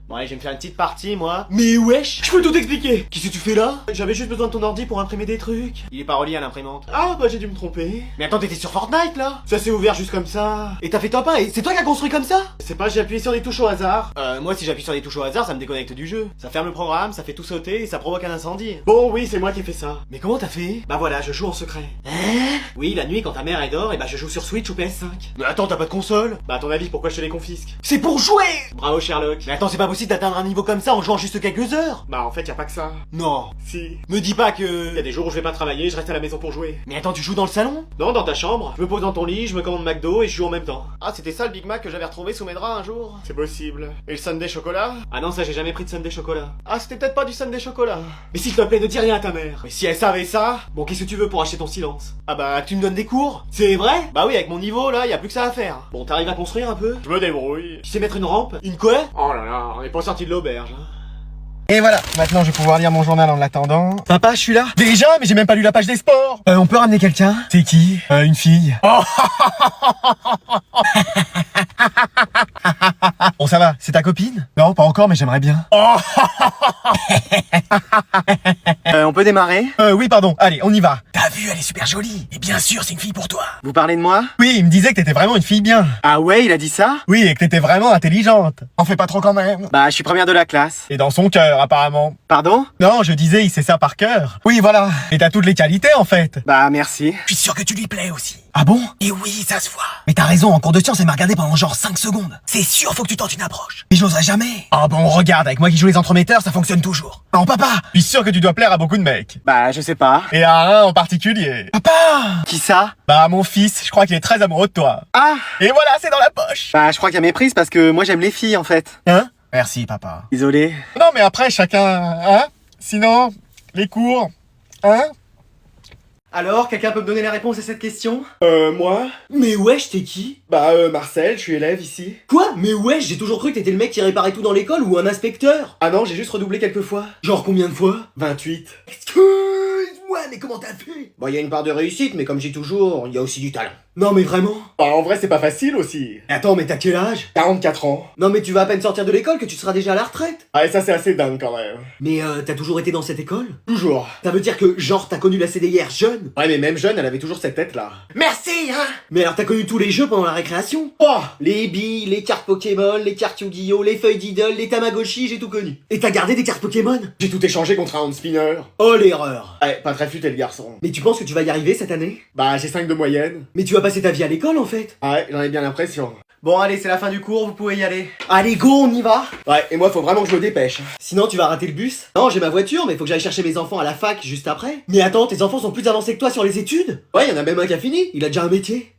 Bon allez, je vais me faire une petite partie, moi. Mais wesh, je peux tout expliquer. Qu'est-ce que tu fais là? J'avais juste besoin de ton ordi pour imprimer des trucs. Il est pas relié à l'imprimante. Ah bah j'ai dû me tromper. Mais attends, t'étais sur Fortnite là? Ça s'est ouvert juste comme ça. Et t'as fait top 1 et c'est toi qui as construit comme ça? C'est pas, j'ai appuyé sur des touches au hasard. Moi si j'appuie sur des touches au hasard, ça me déconnecte du jeu. Ça ferme le programme, ça fait tout sauter et ça provoque un incendie. Bon oui, c'est moi qui ai fait ça. Mais comment t'as fait? Bah voilà, je joue en secret. Hein? Oui, la nuit quand ta mère elle dort, et bah je joue sur Switch ou PS5. Mais attends, t'as pas de console? Bah à ton avis, pourquoi je te les confisque? C'est pour jouer! Bravo Sherlock. Mais attends, c'est pas possible d'atteindre un niveau comme ça en jouant juste quelques heures. Bah en fait, y a pas que ça. Non. Si. Me dis pas que... Y a des jours où je vais pas travailler, je reste à la maison pour jouer. Mais attends, tu joues dans le salon? Non, dans ta chambre. Je me pose dans ton lit, je me commande McDo et je joue en même temps. Ah, c'était ça le Big Mac que j'avais retrouvé sous mes draps un jour? C'est possible. Et le sundae chocolat? Ah non, ça j'ai jamais pris de sundae chocolat. Ah, c'était peut-être pas du sundae chocolat. Mais s'il te plaît, ne dis rien à ta mère. Mais si elle savait ça... Bon, qu'est-ce que tu veux pour acheter ton silence? Ah bah, tu me donnes des cours? C'est vrai? Bah oui, avec mon niveau là, y a plus que ça à faire. Bon, t'arrives à construire un peu? Je me débrouille. Tu sais mettre une rampe? Une quoi? Oh là là, on est pas sorti de l'auberge. Et voilà, maintenant je vais pouvoir lire mon journal en l'attendant. Papa, je suis là. Déjà, mais j'ai même pas lu la page des sports. On peut ramener quelqu'un? C'est qui? Une fille. Oh Bon, ça va, c'est ta copine? Non, pas encore, mais j'aimerais bien. Oh On peut démarrer? Oui, pardon, allez, on y va. T'as vu, elle est super jolie. Et bien sûr, c'est une fille pour toi. Vous parlez de moi? Oui, il me disait que t'étais vraiment une fille bien. Ah ouais, il a dit ça? Oui, et que t'étais vraiment intelligente. En fais pas trop quand même. Bah, je suis première de la classe. Et dans son cœur, apparemment. Pardon? Non, je disais, il sait ça par cœur. Oui, voilà. Et t'as toutes les qualités, en fait. Bah, merci. Je suis sûr que tu lui plais aussi. Ah bon? Et oui, ça se voit. Mais t'as raison, en cours de science, elle m'a regardé pendant genre 5 secondes. C'est sûr, faut que tu tentes une approche. Mais je n'oserais jamais. Ah bon, regarde, avec moi qui joue les entremetteurs, ça fonctionne Toujours. Non, papa. Je suis sûr que tu dois plaire à beaucoup de mecs. Bah, je sais pas. Et à un en particulier. Papa. Qui ça? Bah, mon fils, je crois qu'il est très amoureux de toi. Ah! Et voilà, c'est dans la poche. Bah, je crois qu'il y a méprise parce que moi j'aime les filles en fait. Hein? Merci, papa. Désolé. Non, mais après, chacun... Hein? Sinon, les cours... Hein? Alors, quelqu'un peut me donner la réponse à cette question? Moi? Mais wesh, t'es qui? Bah, Marcel, je suis élève ici. Quoi? Mais wesh, j'ai toujours cru que t'étais le mec qui réparait tout dans l'école ou un inspecteur. Ah non, j'ai juste redoublé quelques fois. Genre combien de fois? 28. Excuse-moi, mais comment t'as fait? Bon, il y a une part de réussite, mais comme j'ai toujours, il y a aussi du talent. Non mais vraiment? Bah, en vrai, c'est pas facile aussi. Attends, mais t'as quel âge? 44 ans. Non mais tu vas à peine sortir de l'école que tu seras déjà à la retraite. Ah, et ça, c'est assez dingue quand même. Mais t'as toujours été dans cette école? Toujours. Ça veut dire que genre t'as connu la CDIR jeune? Ouais, mais même jeune, elle avait toujours cette tête-là. Merci, hein. Mais alors t'as connu tous les jeux pendant la récréation? Oh! Les billes, les cartes Pokémon, les cartes Yu-Gi-Oh, les feuilles d'idole, les Tamagotchi, j'ai tout connu. Et t'as gardé des cartes Pokémon? J'ai tout échangé contre un hand spinner. Oh l'erreur. Ouais, pas très futé le garçon. Mais tu penses que tu vas y arriver cette année? Bah, j'ai 5 de moyenne. Mais tu vas passer ta vie à l'école en fait. Ah ouais, j'en ai bien l'impression. Bon allez, c'est la fin du cours, vous pouvez y aller. Allez go, on y va. Ouais, et moi, faut vraiment que je me dépêche. Sinon tu vas rater le bus. Non, j'ai ma voiture, mais faut que j'aille chercher mes enfants à la fac juste après. Mais attends, tes enfants sont plus avancés que toi sur les études? Ouais, y en a même un qui a fini, il a déjà un métier.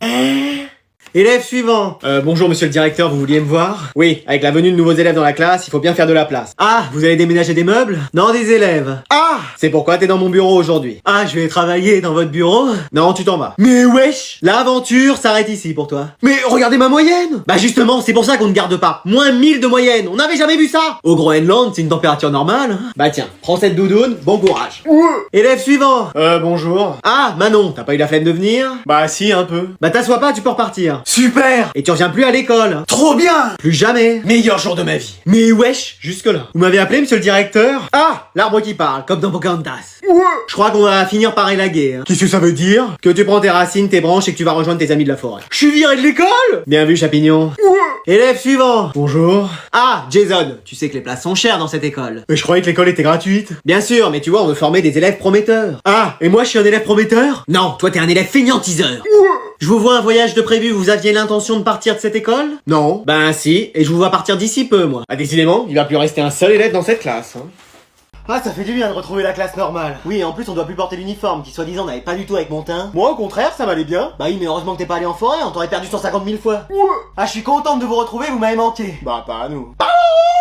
Élève suivant. Bonjour monsieur le directeur, vous vouliez me voir? Oui, avec la venue de nouveaux élèves dans la classe, il faut bien faire de la place. Ah, vous allez déménager des meubles? Non, des élèves. Ah, c'est pourquoi t'es dans mon bureau aujourd'hui. Ah, je vais travailler dans votre bureau? Non, tu t'en vas. Mais wesh, l'aventure s'arrête ici pour toi. Mais regardez ma moyenne. Bah justement, c'est pour ça qu'on ne garde pas. Moins 1000 de moyenne, on n'avait jamais vu ça. Au Groenland, c'est une température normale. Hein. Bah tiens, prends cette doudoune, bon courage. Élève suivant. Bonjour. Ah, Manon, t'as pas eu la flemme de venir? Bah, si, un peu. Bah t'assois pas, tu peux repartir. Super. Et tu reviens plus à l'école. Trop bien. Plus jamais. Meilleur jour de ma vie. Mais wesh, jusque là. Vous m'avez appelé monsieur le directeur? Ah, l'arbre qui parle, comme dans Pocahontas. Je crois qu'on va finir par élaguer. Hein. Qu'est-ce que ça veut dire? Que tu prends tes racines, tes branches et que tu vas rejoindre tes amis de la forêt. Je suis viré de l'école? Bien vu, Chapignon. Élève suivant. Bonjour. Ah, Jason, tu sais que les places sont chères dans cette école. Mais je croyais que l'école était gratuite. Bien sûr, mais tu vois, on veut former des élèves prometteurs. Ah, et moi je suis un élève prometteur? Non, toi t'es un élève feignantiseur. Je vous vois un voyage de prévu, vous aviez l'intention de partir de cette école? Non. Ben si, et je vous vois partir d'ici peu, moi. Ah, décidément, il va plus rester un seul élève dans cette classe. Hein. Ah, ça fait du bien de retrouver la classe normale. Oui, et en plus on doit plus porter l'uniforme, qui soi-disant n'allait pas du tout avec mon teint. Moi, au contraire, ça m'allait bien. Bah oui, mais heureusement que t'es pas allé en forêt, on t'aurait perdu 150 000 fois. Ah, je suis contente de vous retrouver, vous m'avez manqué. Bah, pas à nous.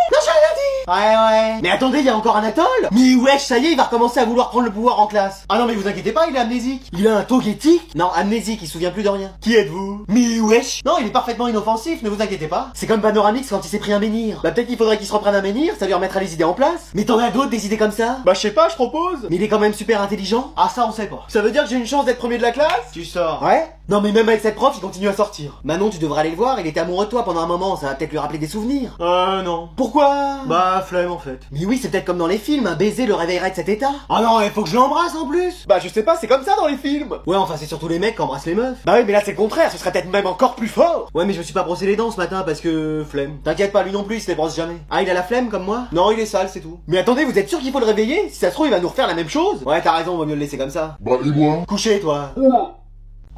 Non, j'ai rien dit. Ouais. Mais attendez, il y a encore Anatole. Mais wesh, ça y est, il va recommencer à vouloir prendre le pouvoir en classe. Ah non, mais vous inquiétez pas, il est amnésique. Il a un togetic. Non, amnésique, il se souvient plus de rien. Qui êtes-vous? Mais wesh. Non, il est parfaitement inoffensif, ne vous inquiétez pas. C'est comme Panoramix quand il s'est pris un menhir. Bah peut-être qu'il faudrait qu'il se reprenne un menhir, ça lui remettra les idées en place. Mais t'en as d'autres des idées comme ça? Bah je sais pas, je propose. Mais il est quand même super intelligent. Ah ça on sait pas. Ça veut dire que j'ai une chance d'être premier de la classe? Tu sors. Ouais? Non mais même avec cette prof, il continue à sortir. Manon, tu devrais aller le voir, il était amoureux de toi pendant un moment, ça va peut-être lui rappeler des souvenirs. Non. Pourquoi? Bah flemme en fait. Mais oui, c'est peut-être comme dans les films, un baiser le réveillerait de cet état. Ah non, il faut que je l'embrasse en plus. Bah je sais pas, c'est comme ça dans les films. Ouais, enfin c'est surtout les mecs qui embrassent les meufs. Bah oui, mais là c'est le contraire, ce serait peut-être même encore plus fort. Ouais, mais je me suis pas brossé les dents ce matin parce que flemme. T'inquiète pas, lui non plus, il se les brosse jamais. Ah, il a la flemme comme moi? Non, il est sale, c'est tout. Mais attendez, vous êtes sûr qu'il faut le réveiller? Si ça se trouve, il va nous refaire la même chose. Ouais, t'as raison, vaut mieux le laisser comme ça. Bah, et moi? Couchez, toi.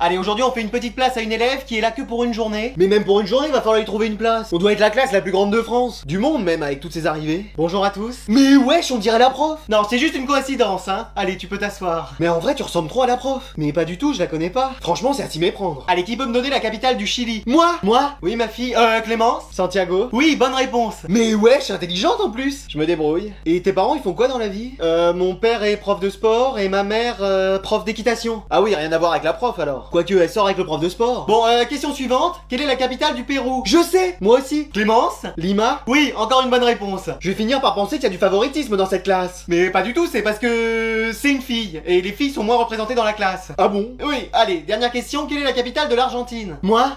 Allez, aujourd'hui on fait une petite place à une élève qui est là que pour une journée. Mais même pour une journée, il va falloir lui trouver une place. On doit être la classe la plus grande de France. Du monde même, avec toutes ces arrivées. Bonjour à tous. Mais wesh, on dirait la prof. Non, c'est juste une coïncidence, hein. Allez, tu peux t'asseoir. Mais en vrai, tu ressembles trop à la prof. Mais pas du tout, je la connais pas. Franchement, c'est à s'y méprendre. Allez, qui peut me donner la capitale du Chili? Moi? Oui, ma fille. Clémence? Santiago? Oui, bonne réponse. Mais wesh, intelligente en plus. Je me débrouille. Et tes parents, ils font quoi dans la vie? Mon père est prof de sport et ma mère, prof d'équitation. Ah oui, rien à voir avec la prof alors. Quoique, elle sort avec le prof de sport. Bon, question suivante. Quelle est la capitale du Pérou? Je sais, moi aussi. Clémence? Lima? Oui, encore une bonne réponse. Je vais finir par penser qu'il y a du favoritisme dans cette classe. Mais pas du tout, c'est parce que c'est une fille. Et les filles sont moins représentées dans la classe. Ah bon? Oui, allez, dernière question. Quelle est la capitale de l'Argentine? Moi?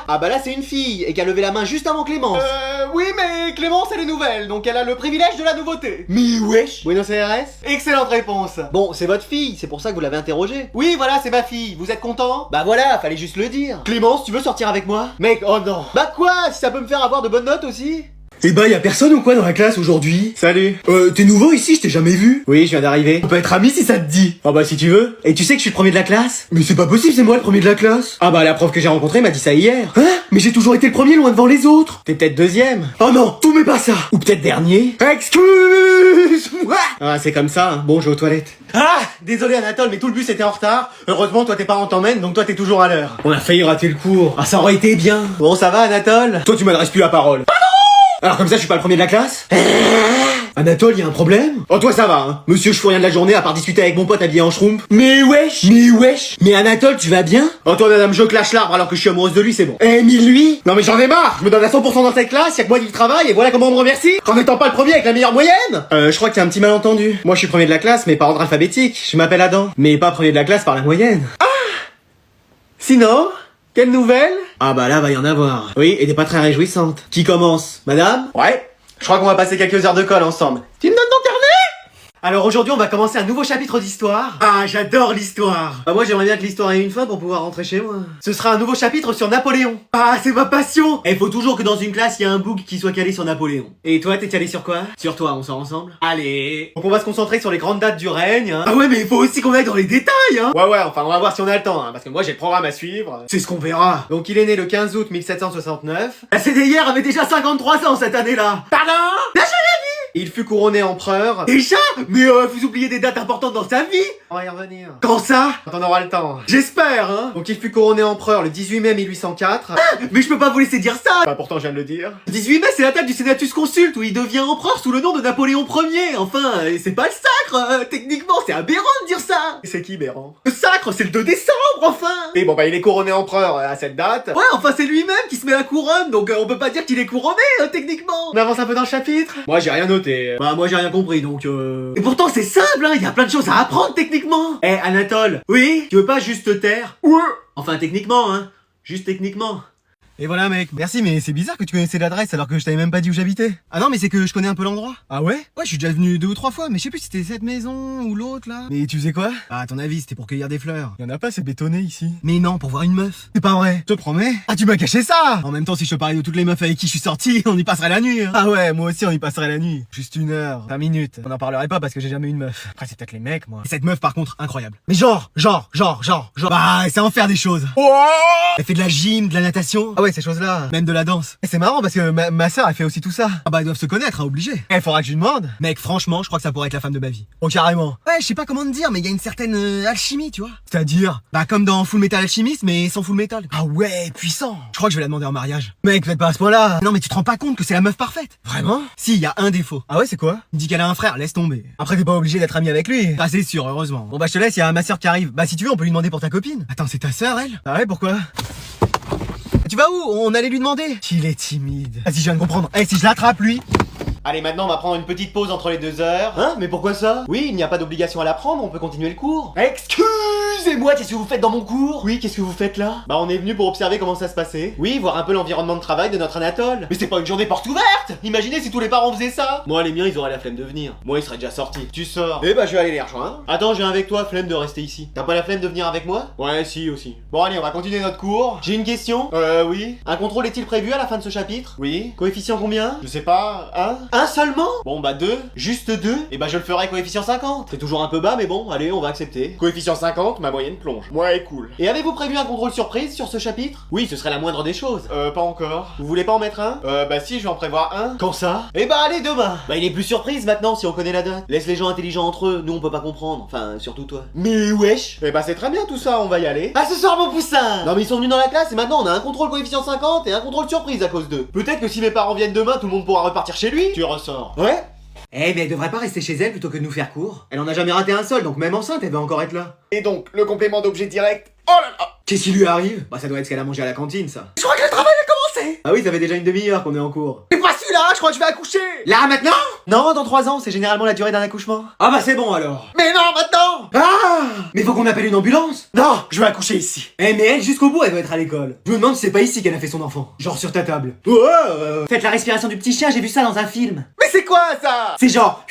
Ah bah là c'est une fille, et qui a levé la main juste avant Clémence. Oui, mais Clémence elle est nouvelle, donc elle a le privilège de la nouveauté. Mais wesh. Buenos Aires? Excellente réponse. Bon, c'est votre fille, c'est pour ça que vous l'avez interrogée. Oui, voilà, c'est ma fille. Vous êtes content? Bah voilà, fallait juste le dire. Clémence, tu veux sortir avec moi? Mec, oh non. Bah quoi? Si ça peut me faire avoir de bonnes notes aussi? Eh bah, y'a personne ou quoi dans la classe aujourd'hui? Salut. T'es nouveau ici, je t'ai jamais vu. Oui, je viens d'arriver. On peut être amis si ça te dit. Ah bah si tu veux. Et tu sais que je suis le premier de la classe? Mais c'est pas possible, c'est moi le premier de la classe. Ah bah la prof que j'ai rencontrée m'a dit ça hier. Hein? Mais j'ai toujours été le premier loin devant les autres. T'es peut-être deuxième. Oh non, tout mais pas ça. Ou peut-être dernier. Excuse-moi. Ah c'est comme ça, hein. Bon je vais aux toilettes. Ah! Désolé Anatole, mais tout le bus était en retard. Heureusement, toi tes parents t'emmènent, donc toi t'es toujours à l'heure. On a failli rater le cours. Ah, ça aurait été bien. Bon, ça va Anatole? Toi tu m'adresses plus la parole. Alors comme ça je suis pas le premier de la classe? Anatole, y'a un problème? Oh toi ça va hein. Monsieur je fous rien de la journée à part discuter avec mon pote habillé en schtroumpf. Mais wesh. Mais Anatole, tu vas bien? Oh toi madame je clash l'arbre alors que je suis amoureuse de lui c'est bon. Eh, mais lui? Non mais j'en ai marre. Je me donne à 100% dans cette classe, y'a que moi qui travaille et voilà comment on me remercie. En n'étant pas le premier avec la meilleure moyenne. Je crois qu'il y a un petit malentendu. Moi je suis premier de la classe mais par ordre alphabétique. Je m'appelle Adam. Mais pas premier de la classe par la moyenne. Sinon, quelle nouvelle? Ah bah là va y en avoir. Oui et des pas très réjouissantes. Qui commence? Madame? Ouais, je crois qu'on va passer quelques heures de colle ensemble. Tu me donnes ton carnet? Alors aujourd'hui on va commencer un nouveau chapitre d'histoire. Ah, j'adore l'histoire. Bah moi j'aimerais bien que l'histoire ait une fin pour pouvoir rentrer chez moi. Ce sera un nouveau chapitre sur Napoléon. Ah, c'est ma passion. Il faut toujours que dans une classe il y a un book qui soit calé sur Napoléon. Et toi t'es calé sur quoi? Sur toi, on sort ensemble? Allez. Donc on va se concentrer sur les grandes dates du règne. Hein. Ah ouais, mais il faut aussi qu'on aille dans les détails, hein. Ouais enfin on va voir si on a le temps hein, parce que moi j'ai le programme à suivre. C'est ce qu'on verra. Donc il est né le 15 août 1769. La CDIR avait déjà 53 ans cette année-là. Pardon? Il fut couronné empereur. Déjà? Mais vous oubliez des dates importantes dans sa vie. On va y revenir. Quand ça? Quand on aura le temps. J'espère, hein. Donc il fut couronné empereur le 18 mai 1804. Mais je peux pas vous laisser dire ça. Bah pourtant je viens de le dire. Le 18 mai, c'est la date du Senatus Consulte où il devient empereur sous le nom de Napoléon Ier. Enfin, c'est pas le sacre. Techniquement, c'est aberrant de dire ça. C'est qui Béran? Le sacre, c'est le 2 décembre, enfin. Et bon bah il est couronné empereur à cette date. Ouais, enfin, c'est lui-même qui se met la couronne, donc on peut pas dire qu'il est couronné, techniquement. On avance un peu dans le chapitre. Moi j'ai rien noté. Bah moi j'ai rien compris donc Et pourtant, c'est simple, hein. Il y a plein de choses à apprendre, techniquement. Eh Anatole, Oui? tu veux pas juste te taire? Ouais. Enfin techniquement hein, juste techniquement. Et voilà mec, merci mais c'est bizarre que tu connaissais l'adresse alors que je t'avais même pas dit où j'habitais. Ah non mais c'est que je connais un peu l'endroit. Ah ouais? Ouais, je suis déjà venu 2 ou 3 fois mais je sais plus si c'était cette maison ou l'autre là. Mais tu faisais quoi? Ah à ton avis c'était pour cueillir des fleurs. Y'en a pas, c'est bétonné ici. Mais non, pour voir une meuf. C'est pas vrai. Je te promets. Ah tu m'as caché ça. En même temps si je te parlais de toutes les meufs avec qui je suis sorti, on y passerait la nuit. Hein. Ah ouais, moi aussi on y passerait la nuit. Juste 1 heure, 5 minutes. On en parlerait pas parce que j'ai jamais eu une meuf. Après c'est peut-être les mecs moi. Et cette meuf par contre incroyable. Mais genre. Bah elle sait en faire des choses. Elle fait de la gym, de la natation. Ah ouais, ouais, ces choses-là. Même de la danse. Et c'est marrant parce que ma sœur, elle fait aussi tout ça. Ah bah, ils doivent se connaître, hein, obligé. Il faudra que je lui demande. Mec, franchement, je crois que ça pourrait être la femme de ma vie. Oh, carrément. Ouais, je sais pas comment te dire, mais il y a une certaine alchimie, tu vois. C'est-à-dire, bah, comme dans Full Metal Alchemist, mais sans Full Metal. Ah ouais, puissant. Je crois que je vais la demander en mariage. Mec, peut-être pas à ce point-là. Non, mais tu te rends pas compte que c'est la meuf parfaite. Vraiment? Si, il y a un défaut. Ah ouais, c'est quoi? Il dit qu'elle a un frère, laisse tomber. Après, t'es pas obligé d'être ami avec lui. Ah, c'est sûr, heureusement. Bon, bah, je te laisse, il y a ma sœur qui arrive. Bah, si tu veux, on peut lui demander pour ta copine. Attends, c'est ta sœur, elle? Ah ouais, pourquoi? Tu vas où? On allait lui demander. Il est timide. Vas-y, je viens de comprendre. Eh, si je l'attrape, lui. Allez, maintenant on va prendre une petite pause entre les 2 heures. Hein? Mais pourquoi ça? Oui, il n'y a pas d'obligation à la prendre, on peut continuer le cours. Excusez-moi, qu'est-ce que vous faites dans mon cours? Oui, qu'est-ce que vous faites là? Bah, on est venu pour observer comment ça se passait. Oui, voir un peu l'environnement de travail de notre Anatole. Mais c'est pas une journée porte ouverte! Imaginez si tous les parents faisaient ça! Moi, les miens, ils auraient la flemme de venir. Moi, ils seraient déjà sortis. Tu sors. Eh bah, je vais aller les rejoindre. Attends, je viens avec toi, flemme de rester ici. T'as pas la flemme de venir avec moi? Ouais, si, aussi. Bon, allez, on va continuer notre cours. J'ai une question. Oui. Un contrôle est-il prévu à la fin de ce chapitre? Oui. Coefficient combien? Je sais pas. Un seulement? Bon, bah 2. Juste 2. Et bah, je le ferai coefficient 50. C'est toujours un peu bas, mais bon, allez, on va accepter. Coefficient 50, ma moyenne plonge. Ouais, cool. Et avez-vous prévu un contrôle surprise sur ce chapitre? Oui, ce serait la moindre des choses. Pas encore. Vous voulez pas en mettre un? Bah si, je vais en prévoir un. Quand ça? Eh bah allez, demain. Bah il est plus surprise maintenant si on connaît la date. Laisse les gens intelligents entre eux, nous on peut pas comprendre. Enfin, surtout toi. Mais wesh. Eh bah c'est très bien tout ça, on va y aller. À ce soir mon poussin. Non mais ils sont venus dans la classe et maintenant on a un contrôle coefficient 50 et un contrôle surprise à cause d'eux. Peut-être que si mes parents viennent demain, tout le monde pourra repartir chez lui. Tu ressors. Ouais? Eh, mais elle devrait pas rester chez elle plutôt que de nous faire cours. Elle en a jamais raté un seul, donc même enceinte, elle va encore être là. Et donc, le complément d'objet direct. Oh là là. Qu'est-ce qui lui arrive? Bah, ça doit être ce qu'elle a mangé à la cantine, ça. Je crois que le travail a commencé. Ah oui, ça fait déjà une demi-heure qu'on est en cours. C'est pas celui-là, je crois que je vais accoucher. Là, maintenant? Non, dans 3 ans, c'est généralement la durée d'un accouchement. Ah bah c'est bon alors. Mais non, maintenant. Ah! Mais faut qu'on appelle une ambulance. Non, je vais accoucher ici. Eh mais elle, jusqu'au bout, elle doit être à l'école. Je me demande si c'est pas ici qu'elle a fait son enfant. Genre sur ta table. Faites la respiration du petit chien, j'ai vu ça dans un film. Mais c'est quoi ça? C'est genre...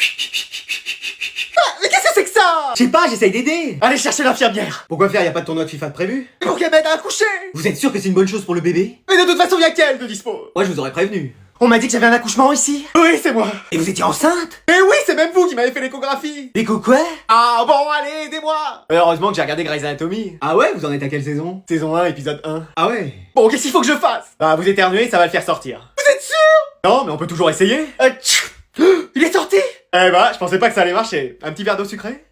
Mais qu'est-ce que c'est que ça? Je sais pas, j'essaye d'aider. Allez chercher l'infirmière. Pourquoi faire? Y a pas de tournoi de FIFA de prévu? Pour qu'elle m'aide à accoucher. Vous êtes sûr que c'est une bonne chose pour le bébé? Mais de toute façon, y'a qu'elle de dispo. Moi, je vous aurais prévenu. On m'a dit que j'avais un accouchement ici. Oui, c'est moi. Et vous étiez enceinte? Mais oui, c'est même vous qui m'avez fait l'échographie. Et quoi? Ah bon, allez, aidez-moi. Heureusement que j'ai regardé Grey's Anatomy. Ah ouais, vous en êtes à quelle saison? Saison 1, épisode 1. Ah ouais. Bon, qu'est-ce qu'il faut que je fasse? Ah, vous éternuez, ça va le faire sortir. Vous êtes sûr? Non, mais on peut toujours essayer. Il est sorti. Eh bah, je pensais pas que ça allait marcher. Un petit verre d'eau sucrée?